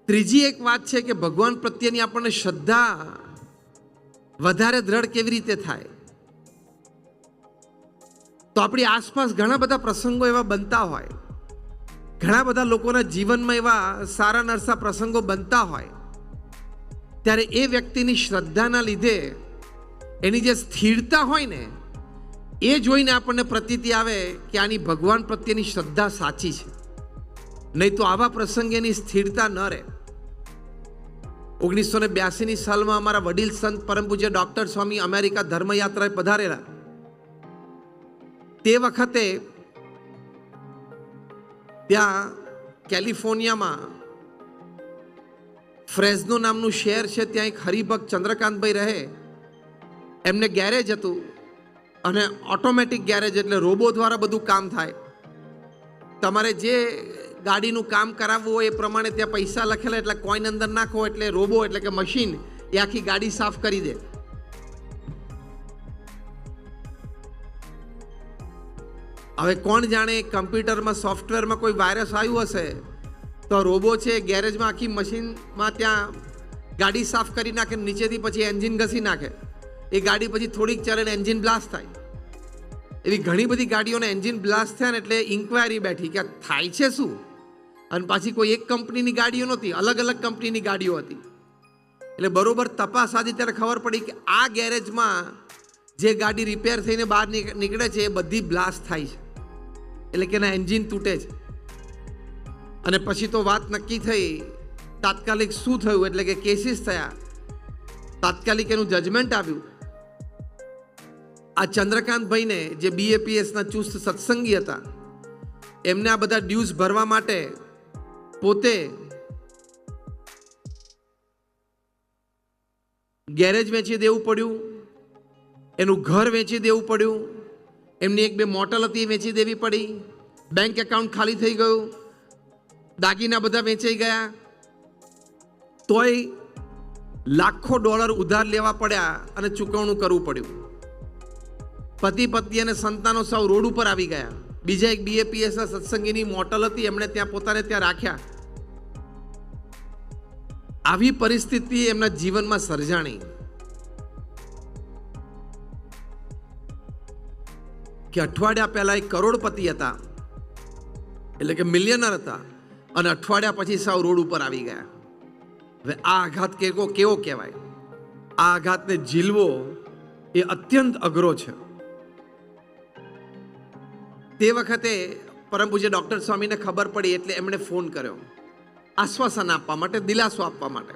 ત્રીજી એક વાત છે કે ભગવાન પ્રત્યેની આપણને શ્રદ્ધા વધારે દ્રઢ કેવી રીતે થાય? તો આપણી આસપાસ ઘણા બધા પ્રસંગો એવા બનતા હોય, ઘણા બધા લોકોના જીવનમાં એવા સારા નરસા પ્રસંગો બનતા હોય, ત્યારે એ વ્યક્તિની શ્રદ્ધાના લીધે એની જે સ્થિરતા હોય ને, એ જોઈને આપણને પ્રતીતિ આવે કે આની ભગવાન પ્રત્યેની શ્રદ્ધા સાચી છે. નહીં તો આવા પ્રસંગે એની સ્થિરતા ન રહે. 1982ની સાલમાં અમારા વડીલ સંત પરમ પૂજ્ય ડોક્ટર સ્વામી અમેરિકા ધર્મયાત્રાએ પધારેલા. તે વખતે ત્યાં કેલિફોર્નિયામાં ફ્રેઝનો નામનું શહેર છે, ત્યાં એક હરિભક્ત ચંદ્રકાંતભાઈ રહે. એમને ગેરેજ હતું અને ઓટોમેટિક ગેરેજ એટલે રોબો દ્વારા બધું કામ થાય. તમારે જે ગાડીનું કામ કરાવવું હોય એ પ્રમાણે ત્યાં પૈસા લખેલા, એટલે કોઈન અંદર નાખો એટલે રોબો એટલે કે મશીન એ આખી ગાડી સાફ કરી દે. હવે કોણ જાણે કમ્પ્યુટરમાં સોફ્ટવેરમાં કોઈ વાયરસ આવ્યું હશે તો રોબો છે ગેરેજમાં આખી મશીનમાં ત્યાં ગાડી સાફ કરી નાખે, નીચેથી પછી એન્જિન ઘસી નાખે. એ ગાડી પછી થોડીક ચાલે ને એન્જિન બ્લાસ્ટ થાય. એવી ઘણી બધી ગાડીઓને એન્જિન બ્લાસ્ટ થયા ને એટલે ઇન્ક્વાયરી બેઠી કે થાય છે શું. અને પાછી કોઈ એક કંપનીની ગાડીઓ નહોતી, અલગ અલગ કંપનીની ગાડીઓ હતી. એટલે બરોબર તપાસ આદી ત્યારે ખબર પડી કે આ ગેરેજમાં જે ગાડી રિપેર થઈને બહાર નીકળે છે એ બધી બ્લાસ્ટ થાય છે, એટલે કે એના એન્જિન તૂટે છે. અને પછી તો વાત નક્કી થઈ, તાત્કાલિક શું થયું એટલે કે કેસીસ થયા, તાત્કાલિક એનું જજમેન્ટ આવ્યું. આ ચંદ્રકાંતભાઈને જે BAPSના ચુસ્ત સત્સંગી હતા, એમને આ બધા ડ્યુઝ ભરવા માટે પોતે ગેરેજ વેચી દેવું પડ્યું, એનું ઘર વેચી દેવું પડ્યું, એમની એક બે મોટલ હતી એ વેચી દેવી પડી, બેંક એકાઉન્ટ ખાલી થઈ ગયું, દાગીના બધા વેચાઈ ગયા. તોય લાખો ડોલર ઉધાર લેવા પડ્યા અને ચૂકવણું કરવું પડ્યું. પતિ પત્ની અને સંતાનો સૌ રોડ ઉપર આવી ગયા. બીજા એક BAPSના સત્સંગીની મોટલ હતી, એમણે ત્યાં પોતાને ત્યાં રાખ્યા. આવી પરિસ્થિતિ એમના જીવનમાં સર્જાણી કે અઠવાડિયા પહેલા એક કરોડપતિ હતા, એટલે કે મિલિયનર હતા, અને અઠવાડિયા પછી સાવ રોડ ઉપર આવી ગયા. હવે આ આઘાત કેવો કહેવાય? આ આઘાતને ઝીલવો એ અત્યંત અઘરો છે. તે વખતે પરમ પૂજ્ય ડોક્ટર સ્વામીને ખબર પડી એટલે એમણે ફોન કર્યો આશ્વાસન આપવા માટે, દિલાસો આપવા માટે.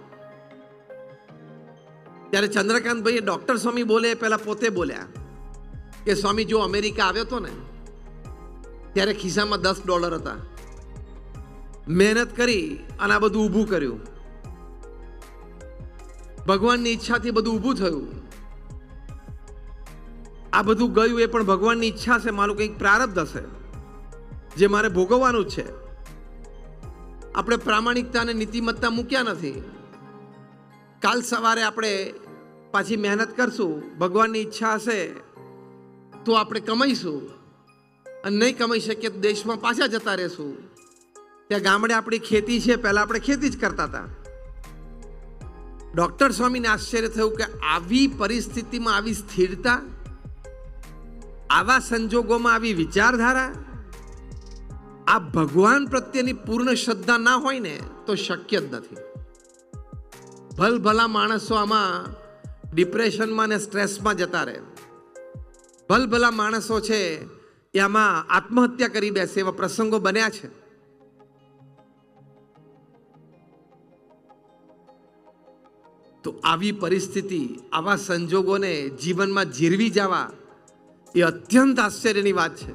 ત્યારે ચંદ્રકાંતભાઈએ ડોક્ટર સ્વામી બોલે પહેલા પોતે બોલ્યા કે સ્વામી, જો અમેરિકા આવ્યો હતો ને ત્યારે ખિસ્સામાં $10 હતા, મહેનત કરી અને આ બધું ઊભું કર્યું. ભગવાનની ઈચ્છાથી બધું ઊભું થયું. આ બધું ગયું એ પણ ભગવાનની ઈચ્છા છે, મારું કંઈક પ્રારબ્ધ હશે જે મારે ભોગવવાનું જ છે. આપણે પ્રામાણિકતા અને નીતિમત્તા મૂક્યા નથી. કાલ સવારે આપણે પાછી મહેનત કરશું, ભગવાનની ઈચ્છા હશે તો આપણે કમાઈશું, અને નહીં કમાઈ શકીએ તો દેશમાં પાછા જતા રહેશું. ત્યાં ગામડે આપણી ખેતી છે, પહેલાં આપણે ખેતી જ કરતા હતા. ડૉક્ટર સ્વામીને આશ્ચર્ય થયું કે આવી પરિસ્થિતિમાં આવી સ્થિરતા, આવા સંજોગોમાં આવી વિચારધારા, આ ભગવાન પ્રત્યેની પૂર્ણ શ્રદ્ધા ના હોય ને તો શક્ય જ નથી. ભલભલા માણસો આમાં ડિપ્રેશનમાં ને સ્ટ્રેસમાં જતા રહે. ભલભલા માણસો છે એ આમાં આત્મહત્યા કરી બેસે, એવા પ્રસંગો બન્યા છે. તો આવી પરિસ્થિતિ, આવા સંજોગોને જીવનમાં જીરવી જવા એ અત્યંત આશ્ચર્યની વાત છે.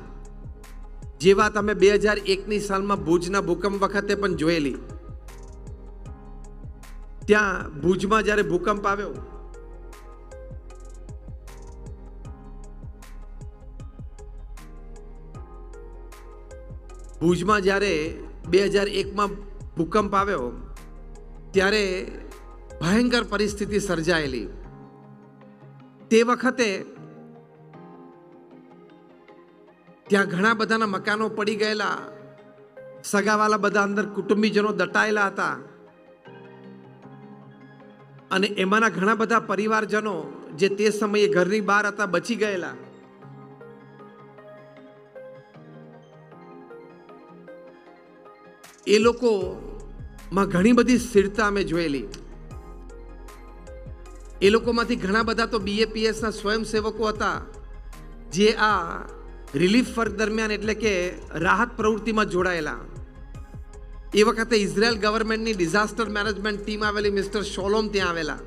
જે વાત અમે 2001ની સાલમાં ભુજના ભૂકંપ વખતે પણ જોયેલી. ત્યાં ભુજમાં જ્યારે ભૂકંપ આવ્યો, ભુજમાં જ્યારે 2001માં ભૂકંપ આવ્યો ત્યારે ભયંકર પરિસ્થિતિ સર્જાયેલી. તે વખતે ત્યાં ઘણા બધાના મકાનો પડી ગયેલા, સગાવાલા બધા અંદર કુટુંબીજનો દટાયેલા હતા. અને એમાંના ઘણા બધા પરિવારજનો જે તે સમયે ઘરની બહાર હતા, બચી ગયેલા, એ લોકોમાં ઘણી બધી સ્થિરતા અમે જોયેલી. એ લોકોમાંથી ઘણા બધા તો BAPSના સ્વયંસેવકો હતા જે આ રિલીફ વર્ક દરમિયાન એટલે કે રાહત પ્રવૃત્તિમાં જોડાયેલા. એ વખતે ઇઝરાયલ ગવર્મેન્ટની ડિઝાસ્ટર મેનેજમેન્ટ ટીમ આવેલી, મિસ્ટર શોલોમ ત્યાં આવેલા.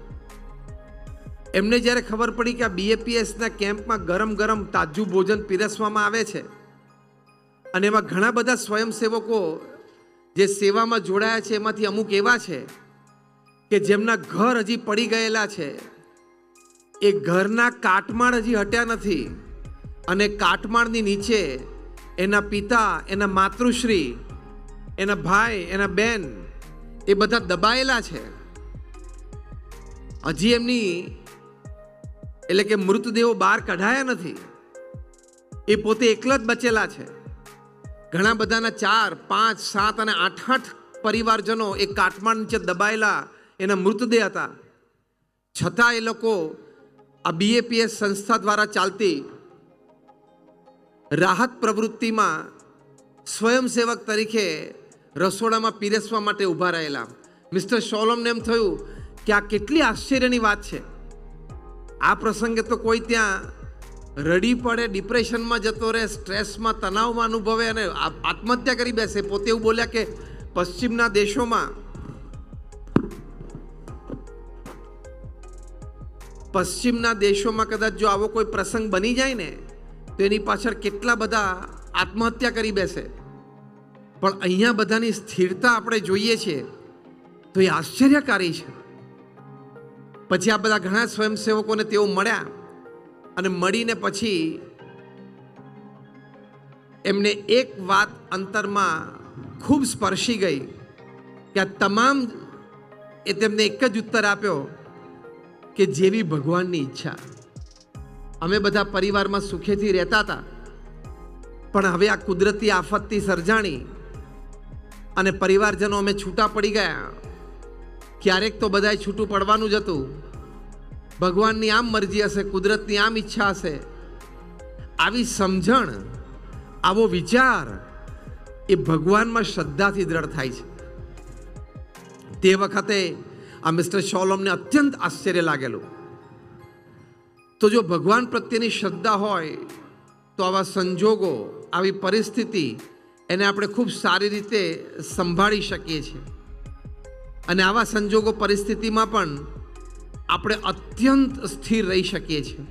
એમને જ્યારે ખબર પડી કે આ BAPSના કેમ્પમાં ગરમ ગરમ તાજું ભોજન પીરસવામાં આવે છે અને એમાં ઘણા બધા સ્વયંસેવકો જે સેવામાં જોડાયા છે, એમાંથી અમુક એવા છે કે જેમના ઘર હજી પડી ગયેલા છે, એ ઘરના કાટમાળ હજી હટ્યા નથી અને કાટમાળની નીચે એના પિતા, એના માતૃશ્રી, એના ભાઈ, એના બેન એ બધા દબાયેલા છે. હજી એમની એટલે કે મૃતદેહો બહાર કઢાયા નથી. એ પોતે એકલા જ બચેલા છે. ઘણા બધાના 4, 5, 7 અને 8 પરિવારજનો એ કાટમાળ નીચે દબાયેલા એના મૃતદેહ હતા. છતાં એ લોકો આ BAPS સંસ્થા દ્વારા ચાલતી રાહત પ્રવૃત્તિમાં સ્વયંસેવક તરીકે રસોડામાં પીરસવા માટે ઊભા રહેલા. મિસ્ટર શોલોમને એમ થયું કે આ કેટલી આશ્ચર્યની વાત છે. આ પ્રસંગે તો કોઈ ત્યાં રડી પડે, ડિપ્રેશનમાં જતો રહે, સ્ટ્રેસમાં, તણાવમાં અનુભવે અને આત્મહત્યા કરી બેસે. પોતે એવું બોલ્યા કે પશ્ચિમના દેશોમાં કદાચ જો આવો કોઈ પ્રસંગ બની જાય ને તો એની પાછળ કેટલા બધા આત્મહત્યા કરી બેસે. પણ અહીંયા બધાની સ્થિરતા આપણે જોઈએ છીએ તો એ આશ્ચર્યકારી છે. પછી આ બધા ઘણા સ્વયંસેવકોને તેઓ મળ્યા અને મળીને પછી એમને એક વાત અંતરમાં ખૂબ સ્પર્શી ગઈ કે આ તમામ એ તેમને એક જ ઉત્તર આપ્યો કે જેવી ભગવાનની ઈચ્છા. અમે બધા પરિવારમાં સુખેથી રહેતા હતા, પણ હવે આ કુદરતી આફતથી સર્જાણી અને પરિવારજનો અમે છૂટા પડી ગયા. ક્યારેક તો બધાએ છૂટું પડવાનું જ હતું. ભગવાનની આમ મરજી હશે, કુદરતની આમ ઈચ્છા હશે. આવી સમજણ, આવો વિચાર એ ભગવાનમાં શ્રદ્ધાથી દ્રઢ થાય છે. તે વખતે આ મિસ્ટર શોલોમને અત્યંત આશ્ચર્ય લાગેલું. તો જો ભગવાન પ્રત્યેની શ્રદ્ધા હોય તો આવા સંજોગો, આવી પરિસ્થિતિ એને આપણે ખૂબ સારી રીતે સંભાળી શકીએ છીએ. અને આવા સંજોગો, પરિસ્થિતિમાં પણ આપણે અત્યંત સ્થિર રહી શકીએ છીએ.